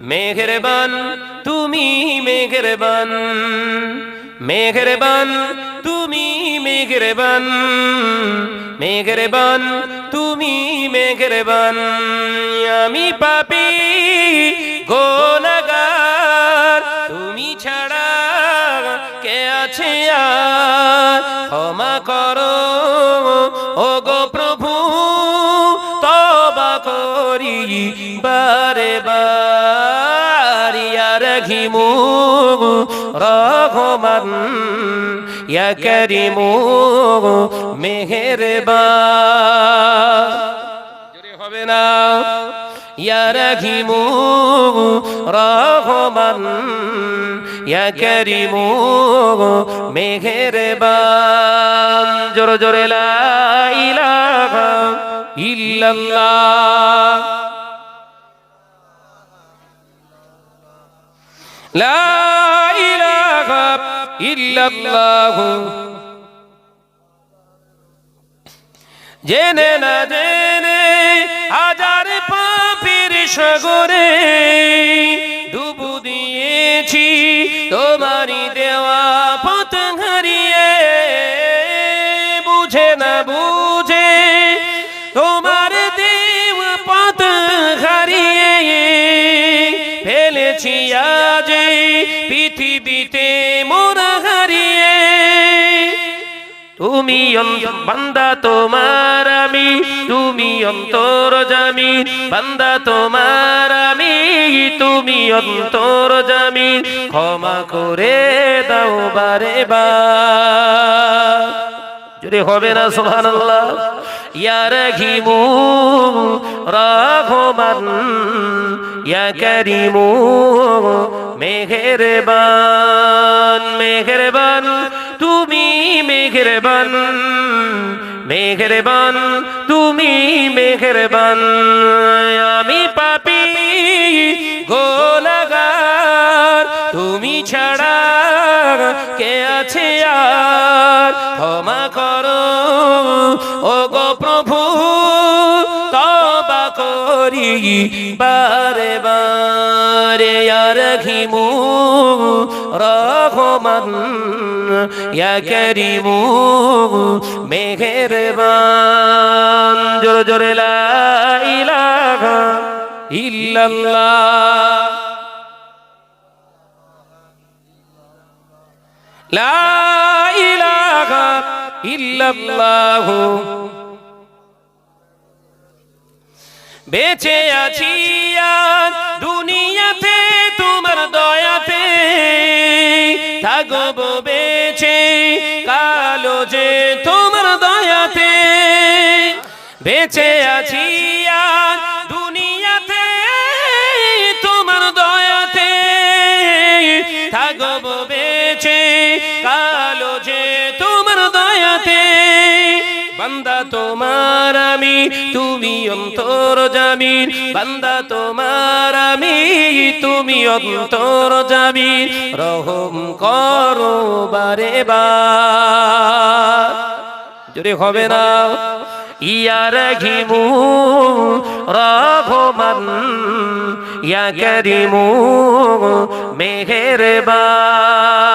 মেহেরবান তুমি মেহেরবান, মেহেরবান তুমি মেহেরবান, মেহেরবান তুমি মেহেরবান। আমি পাপী গুনাহগার, তুমি ছাড়া কে আছে আর? ক্ষমা করো ওগো প্রভু, তওবা করি বারে বার। ইয়া রহিমু রহমান, ইয়া করিমু মেহেরবান। জোরে হবে না? ইয়া রহিমু রহমান, ইয়া করিমু মেহেরবান। জোরে জোরে লা ইলাহা ইল্লাল্লাহ, লা ইলাহা ইল্লাল্লাহ। জেনে না জেনে হাজার পাপীর সাগরে ডুবু দিয়েছি, তোমারই দেওয়া পথ হারিয়ে। বুঝে না বুঝে তোমার দেওয়া পথ হারিয়ে ফেলেছি আজ পৃথিবীতে মোরা হারিয়ে। তুমি বান্দা তোমার আমি, তুমি অন্তর্যামী বান্দা তোমার আমি, তুমি অন্তর্যামী। ক্ষমা করে দাও বারে বার। যদি হবে না সুবহানাল্লাহ। ইয়া রহিমু রহমান, ইয়া করিমু মেহেরবান। মেহেরবান তুমি মেহেরবান, মেহেরবান তুমি মেহেরবান। আমি পাপী গুনাহগার, তুমি ছাড়া কে আছে আর? ক্ষমা করো ওগো প্রভু, তওবা করি বারে বারে। ইয়া রহিমু রহমান, ইয়া করিমু মেহেরবান। জোরে জোরে লা ইলাহা ইল্লাল্লাহ, লা ইলাহা ইল্লাল্লাহ। বেঁচে আছি আর দুনিয়াতে তোমার দয়াতে, থাকবো বেঁচে কালো যে তোমার দয়াতে। বেঁচে আছি আর দুনিয়াতে তোমার দয়াতে, থাকবো বেঁচে কালো যে তোমার দয়াতে। বান্দা তোমার আমি, তুমি অন্তর্যামী বান্দা তোমার আমি, তুমি অন্তর্যামী। রহম করো বারে বার। যদি হবে না? ইয়া রহিমু রহমান, ইয়া করিমু মেহেরবান।